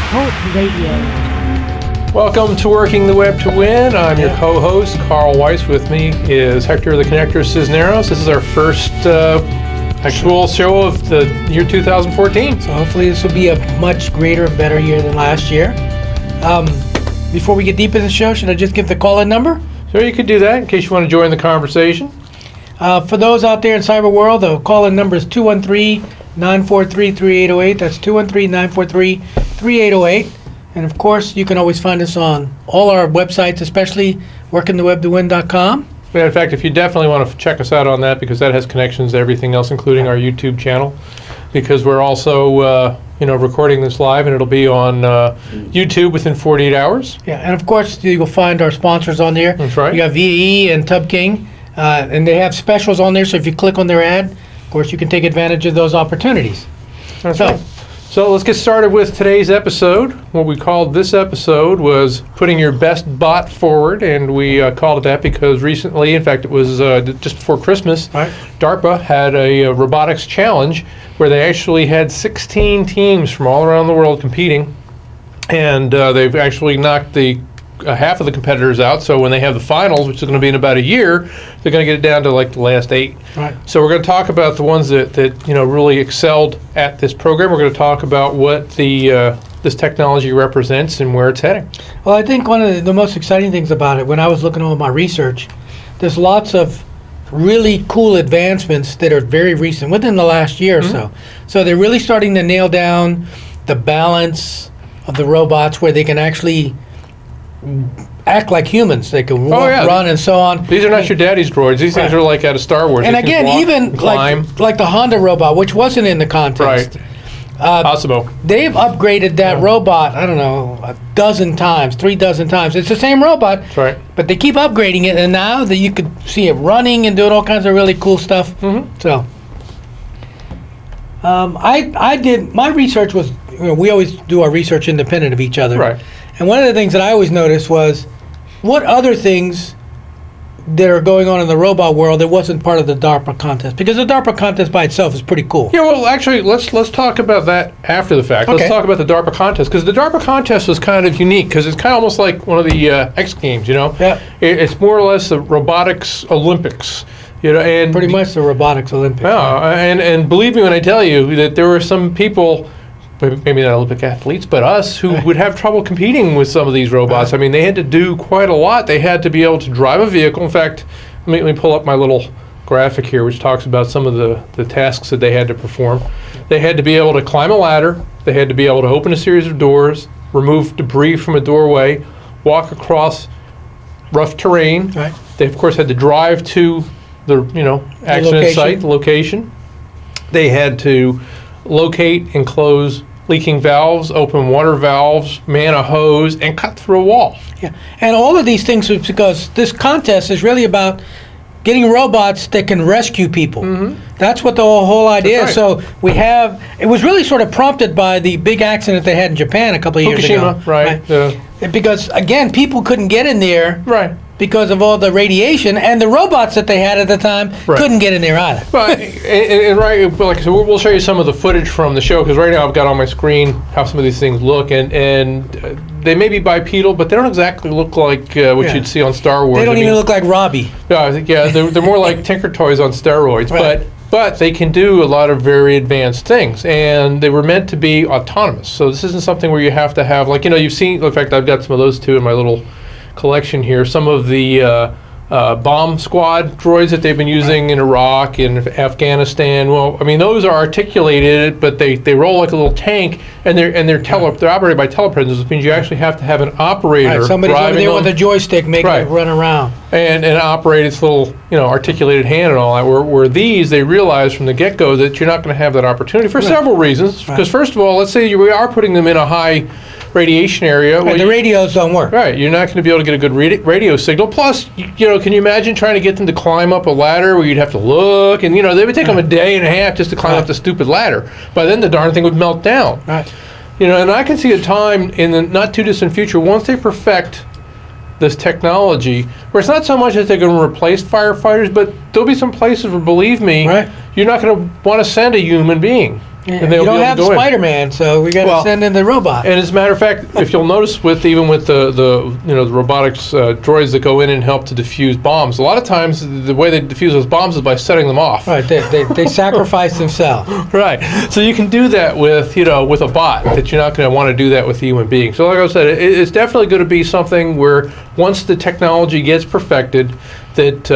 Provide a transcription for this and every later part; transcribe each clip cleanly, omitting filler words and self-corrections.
Cult Radio. Welcome to Working the Web to Win. I'm your co-host, Carl Weiss. With me is Hector the Connector Cisneros. This is our first actual show of the year 2014. So hopefully this will be a much greater and better year than last year. Before we get deep in the show, should I just give the call-in number? So you could do that in case you want to join the conversation. For those out there in cyber world, the call-in number is 213-943-3808. That's 213-943-3808. And of course, you can always find us on all our websites, especially workingthewebtowin.com. Yeah, in fact, if you definitely want to check us out on that, because that has connections to everything else, including our YouTube channel, because we're also recording this live, and it'll be on YouTube within 48 hours. Yeah, and of course, you'll find our sponsors on there. That's right. You have VAE and Tub King, and they have specials on there, so if you click on their ad, of course, you can take advantage of those opportunities. That's right. So let's get started with today's episode. What we called this episode was Putting Your Best Bot Forward, and we called it that because recently, in fact, it was just before Christmas, Right. DARPA had a robotics challenge where they actually had 16 teams from all around the world competing, and they've actually knocked the half of the competitors out. So when they have the finals, which is going to be in about a year, they're going to get it down to like the last 8. Right. So we're going to talk about the ones that really excelled at this program. We're going to talk about what this technology represents and where it's heading. Well, I think one of the most exciting things about it, when I was looking over my research, there's lots of really cool advancements that are very recent, within the last year or so. So they're really starting to nail down the balance of the robots where they can actually act like humans. They can walk, run, and so on. These are not your daddy's droids. These things are like out of Star Wars. And they can again, walk even and climb. like the Honda robot, which wasn't in the contest. Right. Possible. They've upgraded that robot, I don't know, 12 times, 3 dozen times. It's the same robot, That's right. but they keep upgrading it, and now that you could see it running and doing all kinds of really cool stuff. So, I did, my research was, we always do our research independent of each other. Right. And one of the things that I always noticed was what other things that are going on in the robot world that wasn't part of the DARPA contest, because the DARPA contest by itself is pretty cool. Yeah, well, actually, let's talk about that after the fact. Okay. Let's talk about the DARPA contest, because the DARPA contest was kind of unique, because it's kind of almost like one of the X Games, Yeah. It's more or less the robotics Olympics, and Pretty much the robotics Olympics. Yeah, and believe me when I tell you that there were some people, maybe not Olympic athletes, but us, who would have trouble competing with some of these robots. I mean, they had to do quite a lot. They had to be able to drive a vehicle. In fact, let me pull up my little graphic here, which talks about some of the tasks that they had to perform. They had to be able to climb a ladder. They had to be able to open a series of doors, remove debris from a doorway, walk across rough terrain. Right. They, of course, had to drive to the accident location. site, the location. They had to locate and close leaking valves, open water valves, man a hose, and cut through a wall. Yeah, and all of these things is because this contest is really about getting robots that can rescue people. That's what the whole idea is. That's right. So it was really sort of prompted by the big accident they had in Japan a couple of years ago. Fukushima, right. Because, again, people couldn't get in there Right. because of all the radiation, and the robots that they had at the time couldn't get in there either. But and right, like I said, we'll show you some of the footage from the show, because right now I've got on my screen how some of these things look, and they may be bipedal, but they don't exactly look like what you'd see on Star Wars. They don't even look like Robbie. Yeah, I think they're more like Tinker Toys on steroids, Right. but they can do a lot of very advanced things, and they were meant to be autonomous. So this isn't something where you have to have, like, you've seen, in fact, I've got some of those too in my little collection here. Some of the bomb squad droids that they've been using in Iraq and Afghanistan. Well, I mean, those are articulated, but they roll like a little tank, and they're operated by telepresence, which means you actually have to have an operator Somebody's over driving there them, with a joystick making it run around. and operate its little articulated hand and all that. Where these, they realize from the get-go that you're not going to have that opportunity for several reasons. Because first of all, let's say we are putting them in a high radiation area. The radios don't work. Right, you're not going to be able to get a good radio signal. Plus, can you imagine trying to get them to climb up a ladder where you'd have to look, and they would take them a day and a half just to climb up the stupid ladder. By then, the darn thing would melt down. Right. And I can see a time in the not too distant future, once they perfect this technology, where it's not so much that they're going to replace firefighters, but there'll be some places where, believe me, you're not going to want to send a human being. Yeah, and they'll you don't be able have to go in. Spider-Man, so we got to Well, send in the robot. And as a matter of fact, if you'll notice, with the robotics droids that go in and help to defuse bombs, a lot of times the way they defuse those bombs is by setting them off. Right, they sacrifice themselves. Right. So you can do that with with a bot. That you're not going to want to do that with a human being. So like I said, it's definitely going to be something where once the technology gets perfected, that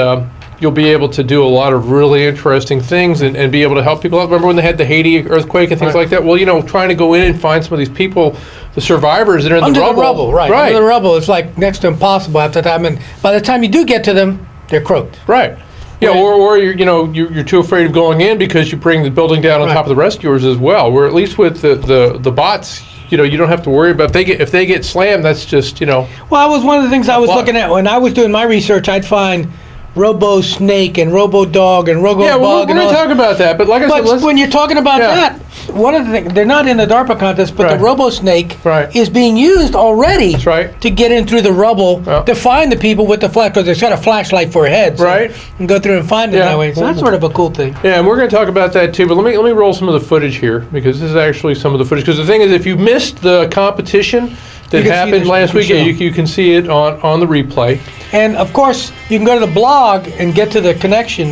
you'll be able to do a lot of really interesting things and be able to help people out. Remember when they had the Haiti earthquake and things like that? Well, trying to go in and find some of these people, the survivors that are in Under the rubble. the rubble, right. Under the rubble, it's like next to impossible after that. I mean, by the time you do get to them, they're croaked. Right. Yeah, Right. or you're too afraid of going in because you bring the building down on top of the rescuers as well. Where at least with the bots, you don't have to worry about if they get slammed. That's just Well, that was one of the things I was looking at when I was doing my research. I'd find Robo Snake and Robo Dog and Robo Yeah, Bug. we're going to talk about that. But like I said, But when you're talking about that, one of the things, they're not in the DARPA contest, but the Robo Snake is being used already That's right. to get in through the rubble to find the people with the flash, because it's got a flashlight for a head. So Right. you can go through and find them that way. So that's sort of a cool thing. Yeah, and we're going to talk about that too. But let me roll some of the footage here, because this is actually some of the footage. Because the thing is, if you missed the competition that happened last week, you can see it on the replay. And of course, you can go to the blog and get to the connection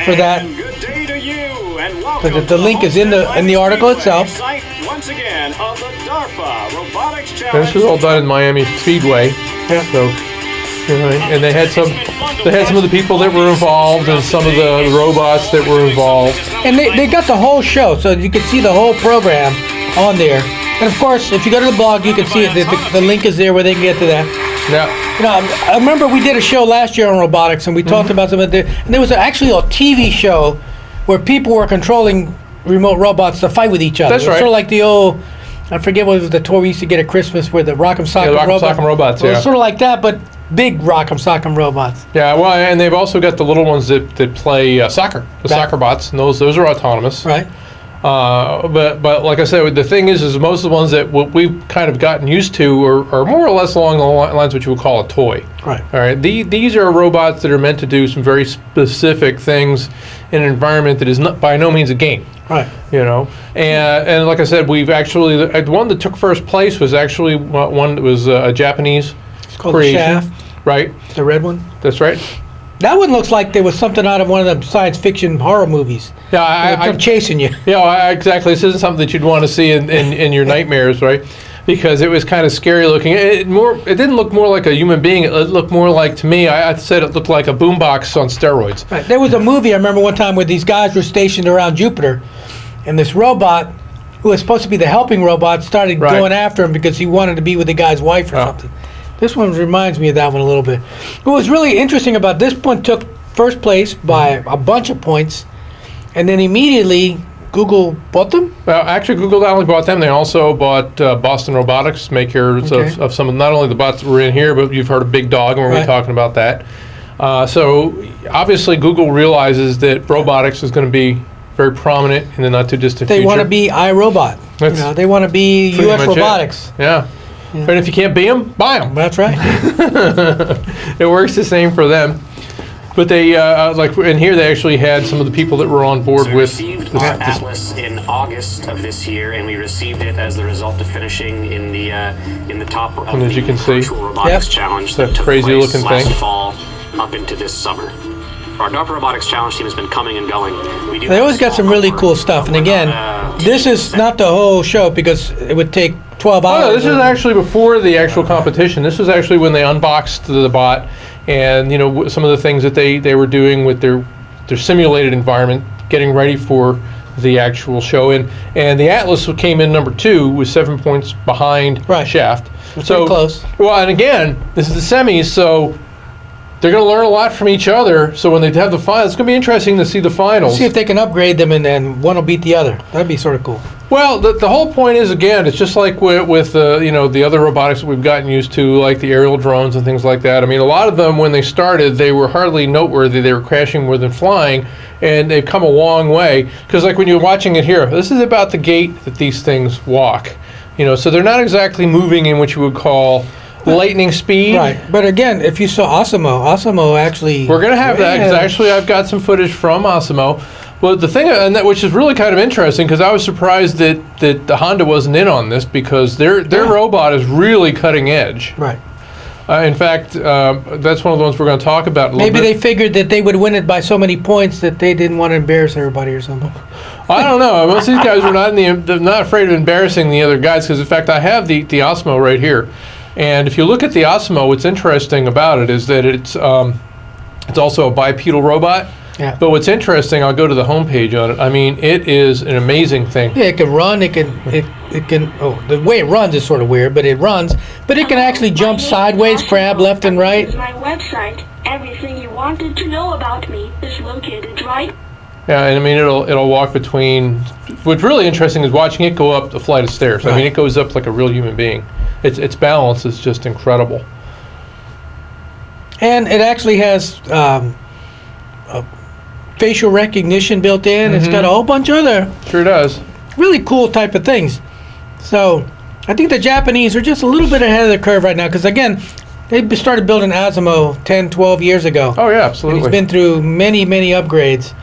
for that. Good day to you, and welcome The link is in the article itself. Site once again of the DARPA Robotics And Challenge. this was all done in Miami Speedway. Yeah. So, and they had some of the people that were involved and some of the robots that were involved. And they got the whole show, so you can see the whole program on there. And of course, if you go to the blog, you can see it. The link is there where they can get to that. Yeah. I remember we did a show last year on robotics, and we talked about some of the. And there was actually a TV show where people were controlling remote robots to fight with each other. That's It was right. Sort of like the old. I forget what was the toy we used to get at Christmas where the Rock'em Sock'em Rock'em robot. Sock'em robots, Well, yeah. it's sort of like that, but big Rock'em Sock'em robots. Yeah, well, and they've also got the little ones that play soccer, the soccer bots, and those are autonomous. Right. But like I said, the thing is most of the ones that we've kind of gotten used to are more or less along the lines of what you would call a toy. Right. All right. These are robots that are meant to do some very specific things in an environment that is not by no means a game. Right. And like I said, we've actually the one that took first place was actually one that was a Japanese It's called creation. the Shaft, Right. the red one. That's right. That one looks like there was something out of one of them science fiction horror movies. Yeah, I'm chasing you. Exactly. This isn't something that you'd want to see in your nightmares, right? Because it was kind of scary looking. It didn't look more like a human being. It looked more like, to me, I said it looked like a boombox on steroids. Right. There was a movie I remember one time where these guys were stationed around Jupiter, and this robot, who was supposed to be the helping robot, started going after him because he wanted to be with the guy's wife or something. This one reminds me of that one a little bit. What was really interesting about this one took first place by a bunch of points, and then immediately Google bought them? Well, actually, Google not only bought them, they also bought Boston Robotics, makers of some of not only the bots that were in here, but you've heard of Big Dog, and we're going to be talking about that. So obviously, Google realizes that robotics is going to be very prominent in the not too distant future. They want to be iRobot. They want to be U.S. Robotics. Yeah. And if you can't beat them, buy them. That's right. It works the same for them. But they, like in here, they actually had some of the people that were on board We with received our Atlas in August of this year, and we received it as the result of finishing in the top of And as you can see, virtual robotics challenge that that took crazy place looking last thing. fall up into this summer. Our DARPA Robotics Challenge team has been coming and going. They always got some really cool stuff. And again, this is not the whole show because it would take 12 hours. Oh, no, this is actually before the actual competition. This was actually when they unboxed the bot, and some of the things that they were doing with their simulated environment, getting ready for the actual show. And the Atlas came in number 2 with 7 points behind Shaft. So close. Well, and again, this is the semis, so they're going to learn a lot from each other. So when they have the finals, it's going to be interesting to see the finals. See if they can upgrade them and then one will beat the other. That'd be sort of cool. Well, the whole point is, again, it's just like with the other robotics that we've gotten used to, like the aerial drones and things like that. I mean, a lot of them, when they started, they were hardly noteworthy. They were crashing more than flying, and they've come a long way. Because like when you're watching it here, this is about the gait that these things walk. So they're not exactly moving in what you would call lightning speed. Right. But again, if you saw Osimo actually... We're going to have that, because actually I've got some footage from Osimo. Well, the thing, and that, which is really kind of interesting, because I was surprised that the Honda wasn't in on this, because their robot is really cutting edge. Right. In fact, that's one of the ones we're going to talk about a little Maybe bit. they figured that they would win it by so many points that they didn't want to embarrass everybody or something. I don't know. Most of these guys were not afraid of embarrassing the other guys, because in fact I have the Osmo right here, and if you look at the Osmo, what's interesting about it is that it's also a bipedal robot. Yeah. But what's interesting, I'll go to the homepage on it. I mean, it is an amazing thing. Yeah, it can run. It can. Oh, the way it runs is sort of weird, but it runs. But it can actually jump sideways, grab left and right. My website. Everything you wanted to know about me is located right. Yeah, and I mean, it'll walk between. What's really interesting is watching it go up the flight of stairs. Right. I mean, it goes up like a real human being. Its balance is just incredible. And it actually has facial recognition built in. It's got a whole bunch of other Sure does. really cool type of things. So I think the Japanese are just a little bit ahead of the curve right now, because again, they started building Osmo 10, 12 years ago. Oh yeah, And absolutely. it's been through many, many upgrades.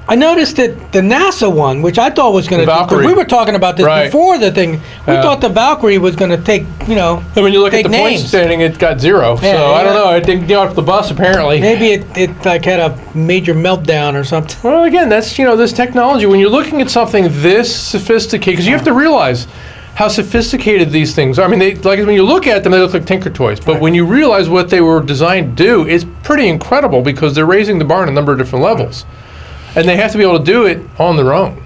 I noticed that the NASA one, which I thought was going to, Valkyrie. we were talking about this Right. before the thing. We Yeah. thought the Valkyrie was going to take, And when you look at take the point names. standing, it got 0. Yeah, So I don't yeah. know. It didn't get off the bus apparently. Maybe it like had a major meltdown or something. Well, again, that's this technology. When you're looking at something this sophisticated, because you have to realize how sophisticated these things are. I mean, when you look at them, they look like Tinker Toys. But when you realize what they were designed to do, it's pretty incredible, because they're raising the bar on a number of different levels, and they have to be able to do it on their own.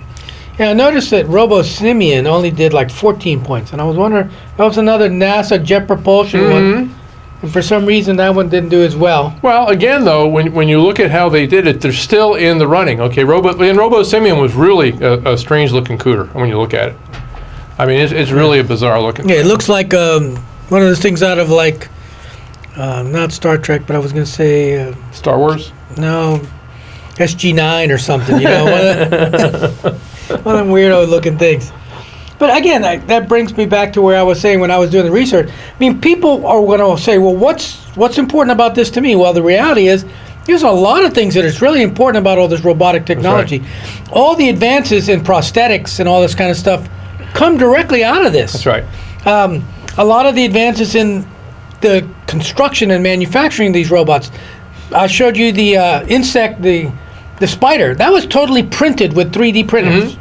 Yeah, I noticed that RoboSimian only did like 14 points, and I was wondering, that was another NASA jet propulsion one, and for some reason that one didn't do as well. Well, again, though, when you look at how they did it, they're still in the running. Okay, RoboSimian was really a strange-looking cooter when you look at it. I mean, it's really a bizarre looking. Yeah, it looks like one of those things out of like, not Star Trek, but I was going to say, Star Wars. no, SG-9 or something, one of them weirdo looking things. But again, that brings me back to where I was saying when I was doing the research. I mean, people are going to say, well, what's important about this to me? Well, the reality is, there's a lot of things that is really important about all this robotic technology. That's All the advances in prosthetics and all this kind of stuff come directly out of this. That's right. A lot of the advances in the construction and manufacturing of these robots. I showed you the insect, the spider. That was totally printed with 3D printers.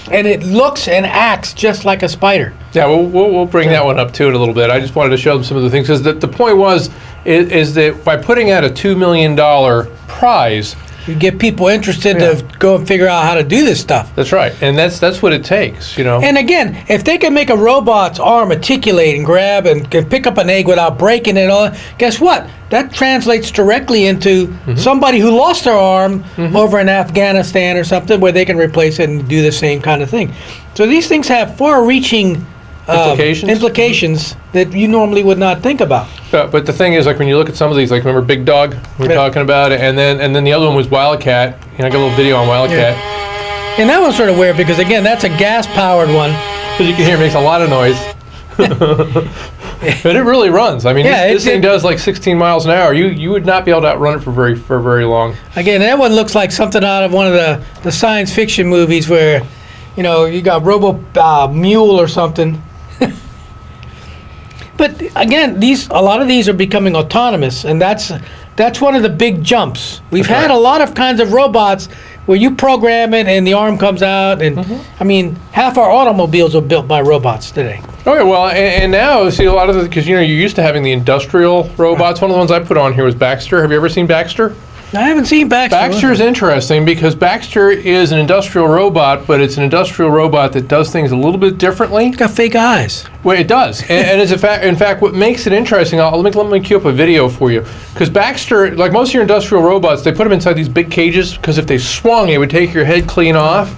And it looks and acts just like a spider. Yeah, we'll bring that one up too in a little bit. I just wanted to show them some of the things, because the point is that by putting out a $2 million prize, You get people interested to go and figure out how to do this stuff. that's right, and that's what it takes, And again, if they can make a robot's arm articulate and grab and can pick up an egg without breaking it and all, guess what? That translates directly into somebody who lost their arm over in Afghanistan or something, where they can replace it and do the same kind of thing. So these things have far-reaching implications that you normally would not think about. But the thing is, like when you look at some of these, like remember Big Dog we were talking about, and then the other one was Wildcat. I got a little video on Wildcat. And that one's sort of weird because again, that's a gas-powered one. As you can hear, it makes a lot of noise. But it really runs. I mean, this thing does like 16 miles an hour. You would not be able to outrun it for very long. Again, that one looks like something out of one of the science fiction movies where, you got Robo Mule or something. But again, a lot of these are becoming autonomous, and that's one of the big jumps. We've had a lot of kinds of robots where you program it and the arm comes out, and I mean, half our automobiles are built by robots today. Okay, well, and now see a lot of because you're used to having the industrial robots. One of the ones I put on here was Baxter. Have you ever seen Baxter? I haven't seen Baxter. Baxter's interesting because Baxter is an industrial robot, but it's an industrial robot that does things a little bit differently. It's got fake eyes. Well, it does, and it's in fact, what makes it interesting. Let me cue up a video for you, because Baxter, like most of your industrial robots, they put them inside these big cages because if they swung, it would take your head clean off.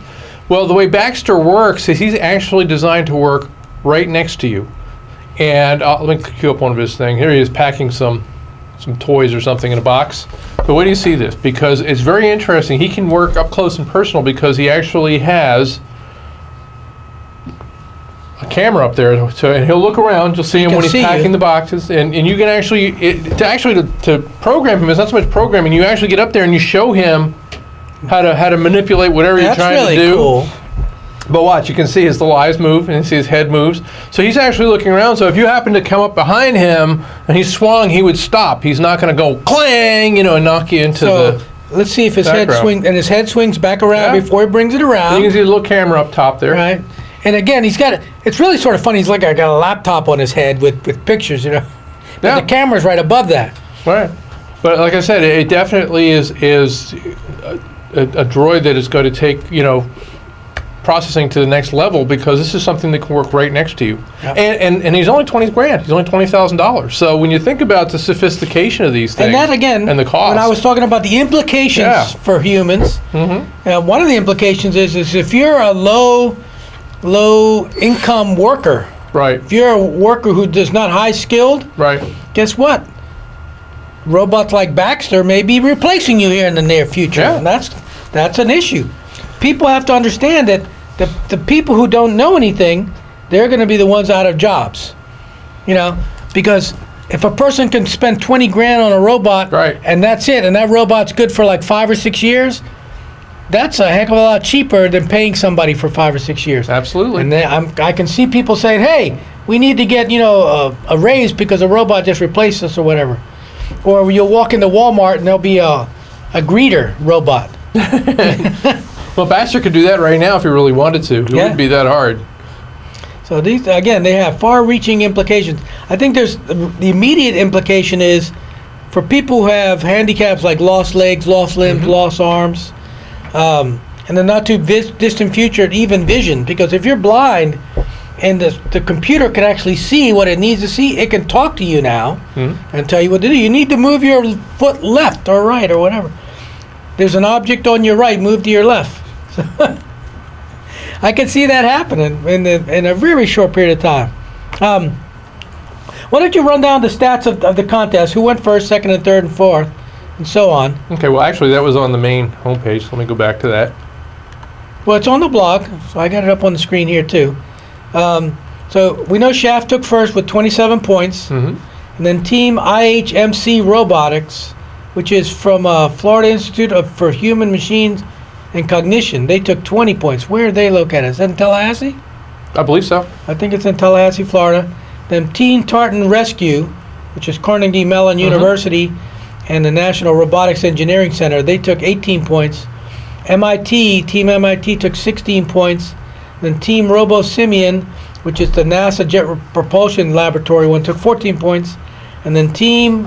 Well, the way Baxter works is he's actually designed to work right next to you. And let me cue up one of his things. Here he is packing some toys or something in a box. But wait till you see this, because it's very interesting. He can work up close and personal because he actually has a camera up there, and he'll look around. You'll see him when he's packing the boxes, and you can actually to program him. It's not so much programming. You actually get up there and you show him how to manipulate whatever you're That's trying really to do. cool. But watch, you can see his little eyes move and you see his head moves. So he's actually looking around. So if you happen to come up behind him and he swung, he would stop. He's not going to go clang, and knock you into the. Let's see if his head background. swings, and his head swings back around before he brings it around. You can see the little camera up top there. Right. And again, it's really sort of funny. He's like, I got a laptop on his head with pictures, But Yeah. the camera's right above that. Right. But like I said, it definitely is a droid that is going to take, processing to the next level, because this is something that can work right next to you. Yep. And he's only $20,000. He's only $20,000. So when you think about the sophistication of these things, And that, again, and the cost, when I was talking about the implications for humans, one of the implications is if you're a low income worker, right, if you're a worker who is not high skilled, right, guess what? Robots like Baxter may be replacing you here in the near future. Yeah. And that's an issue. People have to understand that the people who don't know anything, they're going to be the ones out of jobs. Because if a person can spend 20 grand on a robot, right, and that's it, and that robot's good for like 5 or 6 years, that's a heck of a lot cheaper than paying somebody for 5 or 6 years. absolutely. And then I can see people saying, "Hey, we need to get a raise because a robot just replaced us or whatever." Or you'll walk into Walmart and there'll be a greeter robot. Well, Baxter could do that right now if he really wanted to. It wouldn't be that hard. So these, again, they have far-reaching implications. I think there's the immediate implication is for people who have handicaps like lost legs, lost limbs, lost arms, and the not too distant future, even vision. Because if you're blind and the computer can actually see what it needs to see, it can talk to you now and tell you what to do. You need to move your foot left or right or whatever. There's an object on your right, move to your left. I can see that happening in a very short period of time. Why don't you run down the stats of the contest? Who went first, second, and third, and fourth, and so on. Okay, well, actually, that was on the main homepage. So let me go back to that. Well, it's on the blog, so I got it up on the screen here, too. So we know Shaft took first with 27 points. And then Team IHMC Robotics, which is from Florida Institute for Human Machines and Cognition. They took 20 points. Where are they located? Is that in Tallahassee? I believe so. I think it's in Tallahassee, Florida. Then Team Tartan Rescue, which is Carnegie Mellon University and the National Robotics Engineering Center, they took 18 points. Team MIT took 16 points. Then Team RoboSimian, which is the NASA Jet Propulsion Laboratory one, took 14 points. And then Team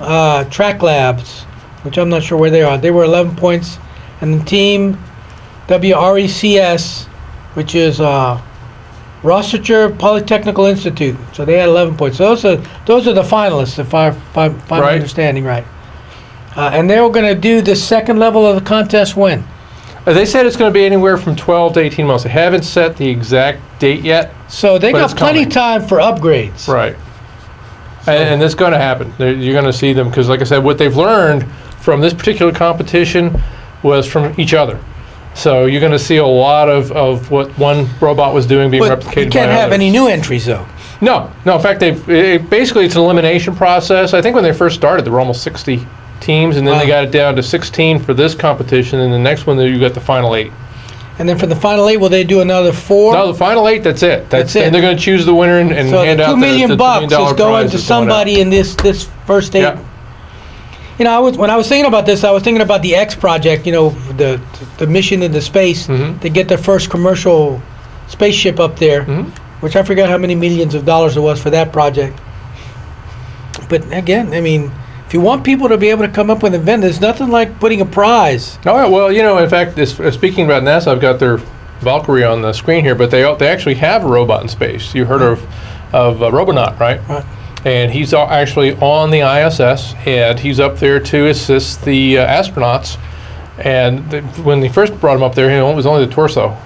Track Labs, which I'm not sure where they are, they were 11 points. And then Team WRECS, which is Rossiter Polytechnical Institute, so they had 11 points. So those are the finalists, if I'm understanding right. And they were going to do the second level of the contest when? They said it's going to be anywhere from 12 to 18 months. They haven't set the exact date yet. So they but got it's plenty coming. time for upgrades. Right. And it's going to happen. You're going to see them because, like I said, what they've learned from this particular competition was from each other. So you're going to see a lot of what one robot was doing being But replicated by you can't have others. any new entries, though. No. In fact, basically it's an elimination process. I think when they first started, there were almost 60 teams, and then Wow. they got it down to 16 for this competition, and the next one you got the final 8. And then for the final 8, will they do another 4? No, the final 8, that's it. That's it. And they're going to choose the winner and So hand the out $2 million the bucks $2 million is going prize to that's going out. somebody in this first 8. Yeah. When I was thinking about this, I was thinking about the X project, the mission into space to get their first commercial spaceship up there, which I forgot how many millions of dollars it was for that project. But again, I mean, if you want people to be able to come up with an event, there's nothing like putting a prize. Oh, yeah, well, in fact, speaking about NASA, I've got their Valkerie on the screen here, but they actually have a robot in space. You heard of Robonaut, right? Right. And he's actually on the ISS, and he's up there to assist the astronauts. And when they first brought him up there, it was only the torso,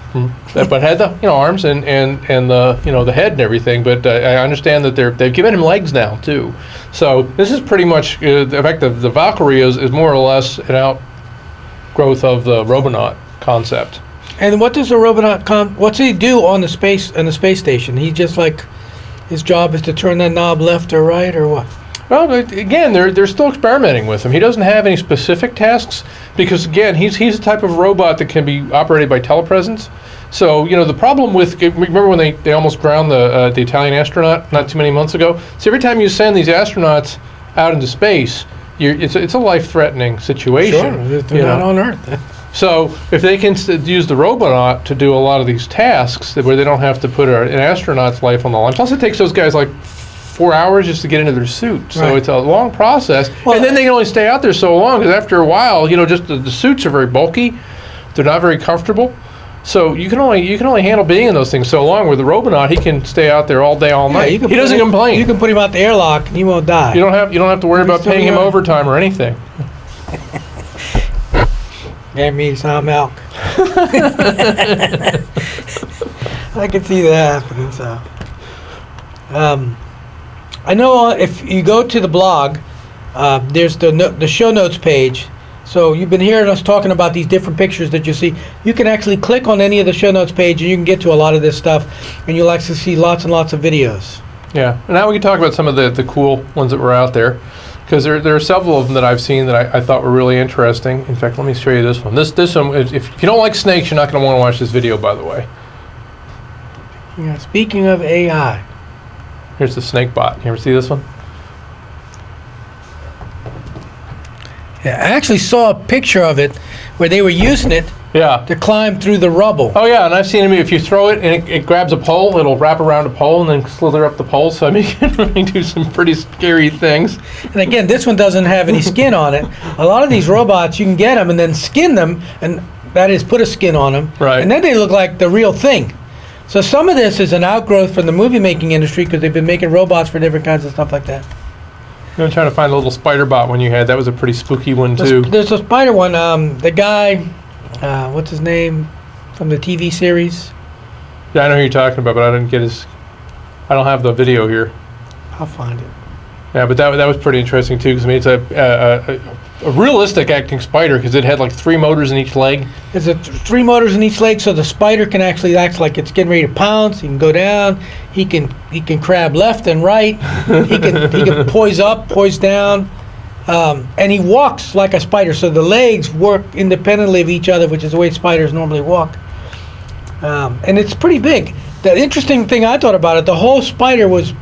but had the arms and the the head and everything. But I understand that they've given him legs now too. So this is pretty much, in fact, the Valkyrie is more or less an outgrowth of the Robonaut concept. And what does a Robonaut what's he do on the space station? He just like his job is to turn that knob left or right or what? Well, but again, they're still experimenting with him. He doesn't have any specific tasks because, again, he's the type of robot that can be operated by telepresence. So, the problem with, remember when they almost drowned the Italian astronaut not too many months ago? So every time you send these astronauts out into space, it's a life-threatening situation. Sure, they're not on Earth. So if they can use the robot to do a lot of these tasks where they don't have to put an astronaut's life on the line. Plus, it takes those guys like 4 hours just to get into their suit. So Right. it's a long process. Well, and then they can only stay out there so long because after a while, just the suits are very bulky. They're not very comfortable. So you can only handle being in those things so long. With the Robonaut, he can stay out there all day, all night. He doesn't complain. You can put him out the airlock and he won't die. You don't have to worry about still paying him young. overtime or anything. Get me some milk. I can see that happening. So, I know if you go to the blog, there's the show notes page. So you've been hearing us talking about these different pictures that you see. You can actually click on any of the show notes page, and you can get to a lot of this stuff, and you'll actually see lots and lots of videos. Yeah, and now we can talk about some of the cool ones that were out there. Because there are several of them that I've seen that I thought were really interesting. In fact, let me show you this one. This one, if you don't like snakes, you're not going to want to watch this video, by the way. Yeah. Speaking of AI, Here's the snake bot. You ever see this one? yeah, I actually saw a picture of it where they were using it Yeah. to climb through the rubble. Oh, yeah, and I've seen them. If you throw it and it grabs a pole, it'll wrap around a pole and then slither up the pole. So, I mean, you can really do some pretty scary things. And again, this one doesn't have any skin on it. A lot of these robots, you can get them and then skin them, and that is put a skin on them. Right. And then they look like the real thing. So some of this is an outgrowth from the movie making industry because they've been making robots for different kinds of stuff like that. I'm trying to find the little spider bot one you had. That was a pretty spooky one, too. There's a spider one. The guy, what's his name, from the TV series? Yeah, I know who you're talking about, but I don't have the video here. I'll find it. Yeah, but that was pretty interesting, too, because, I mean, it's a realistic acting spider because it had like 3 motors in each leg. There's 3 motors in each leg, so the spider can actually act like it's getting ready to pounce. He can go down. He can crab left and right. He can poise up, poise down, and he walks like a spider. So the legs work independently of each other, which is the way spiders normally walk. And it's pretty big. The interesting thing I thought about it, the whole spider was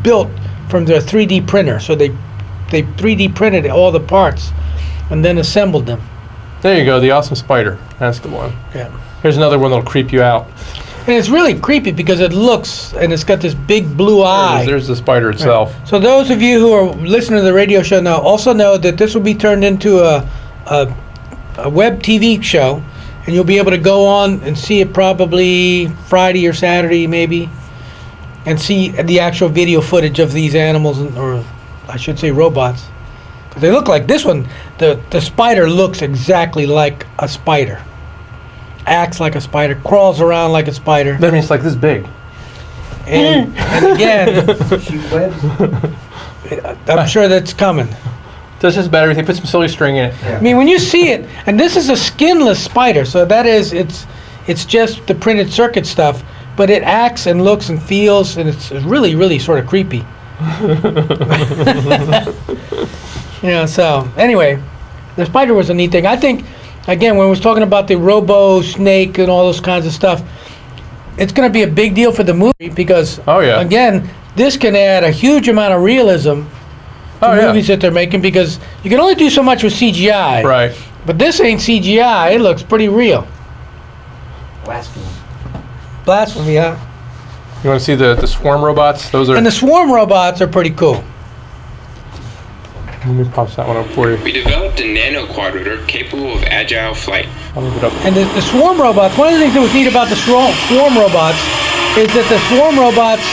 built from their 3D printer. So they 3D printed all the parts and then assembled them. There you go, the awesome spider. That's the one. Yeah. Here's another one that'll creep you out. And it's really creepy because it looks, and it's got this big blue eye. There's the spider itself. So those of you who are listening to the radio show now also know that this will be turned into a web TV show, and you'll be able to go on and see it probably Friday or Saturday maybe, and see the actual video footage of these animals, or I should say robots. Because they look like this one, the spider looks exactly like a spider. Acts like a spider, crawls around like a spider. That means it's like this big. And again, Shoot webs. I'm sure that's coming. Does his battery, they put some silly string in it. I mean, when you see it, and this is a skinless spider, so that is, it's just the printed circuit stuff, but it acts and looks and feels, and it's really, really sort of creepy. So anyway, the spider was a neat thing. I think, again, when we was talking about the robo snake and all those kinds of stuff, it's going to be a big deal for the movie because, again, this can add a huge amount of realism to movies that they're making because you can only do so much with CGI. Right. But this ain't CGI. It looks pretty real. Blasphemy, huh? You want to see the swarm robots? Those are. And the swarm robots are pretty cool. Let me pop that one up for you. We developed a nano quadrotor capable of agile flight. I'll move it up. And the swarm robots, one of the things that was neat about the swarm robots is that the swarm robots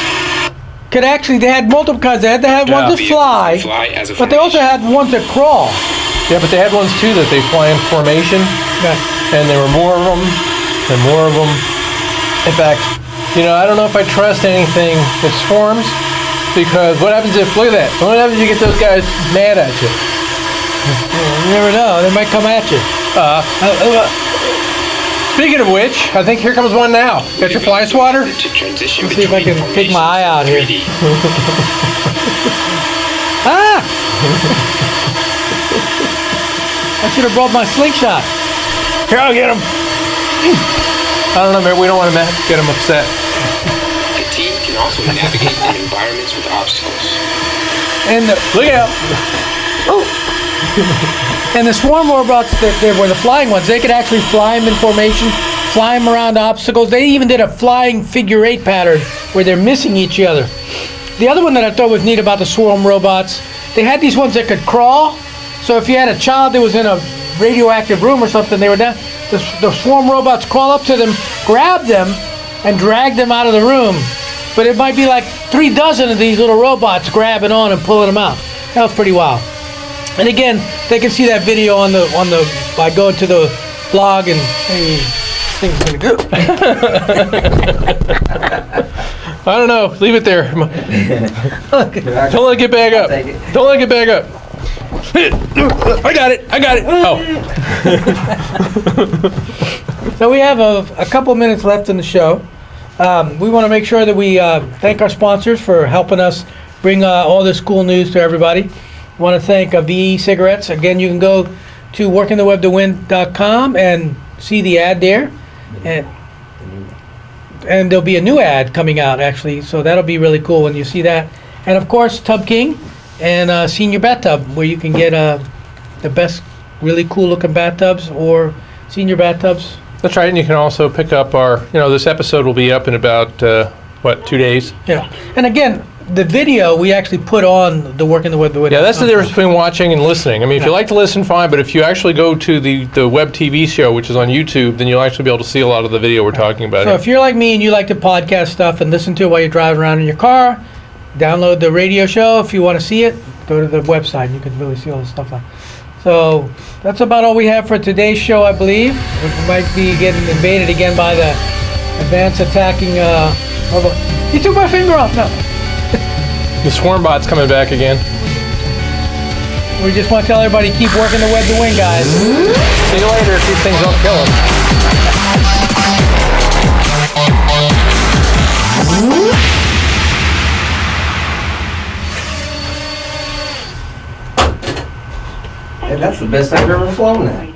could actually, they had multiple kinds. They had to have ones that fly, but they also had ones that crawl. Yeah, but they had ones too that they fly in formation, and there were more of them and more of them. In fact, I don't know if I trust anything that swarms, because what happens if, look at that, what happens if you get those guys mad at you? You never know, they might come at you. Speaking of which, I think here comes one now. Got your fly swatter? Let's see if I can take my eye out here. I should have brought my slingshot. Here, I'll get him. I don't know, man. We don't want to get him upset. The team can also navigate in environments with obstacles. And Look out. and the swarm robots that they were the flying ones, they could actually fly them in formation, fly them around obstacles. They even did a flying figure 8 pattern where they're missing each other. The other one that I thought was neat about the swarm robots, they had these ones that could crawl. So if you had a child that was in a radioactive room or something, they were down. The swarm robots crawl up to them, grab them, and drag them out of the room. But it might be like 3 dozen of these little robots grabbing on and pulling them out. That was pretty wild. And again, they can see that video on the by going to the blog and hey, this thing's gonna go. I don't know. Leave it there. Don't let it get back up. take it. Don't let it get back up. I got it. Oh. So we have a couple minutes left in the show. We want to make sure that we thank our sponsors for helping us bring all this cool news to everybody. We want to thank VE Cigarettes. Again, you can go to workingthewebtowin.com and see the ad there. And there'll be a new ad coming out, actually, so that'll be really cool when you see that. And, of course, Tub King and Senior Bathtub, where you can get the best really cool-looking bathtubs or senior bathtubs. That's right. And you can also pick up our, this episode will be up in about, 2 days? Yeah. And, again, the video we actually put on the Working the Web. Yeah, that's the difference between watching and listening. I mean, if you like to listen, fine, but if you actually go to the web TV show, which is on YouTube, then you'll actually be able to see a lot of the video we're talking about So here. if you're like me and you like to podcast stuff and listen to it while you're driving around in your car, download the radio show. If you want to see it, go to the website. You can really see all the stuff on. So that's about all we have for today's show, I believe. We might be getting invaded again by the advanced attacking robot. He took my finger off. No. The swarm bot's coming back again. We just want to tell everybody, keep working the web to win, guys. See you later if these things don't kill them. Hey, that's the best I've ever flown at.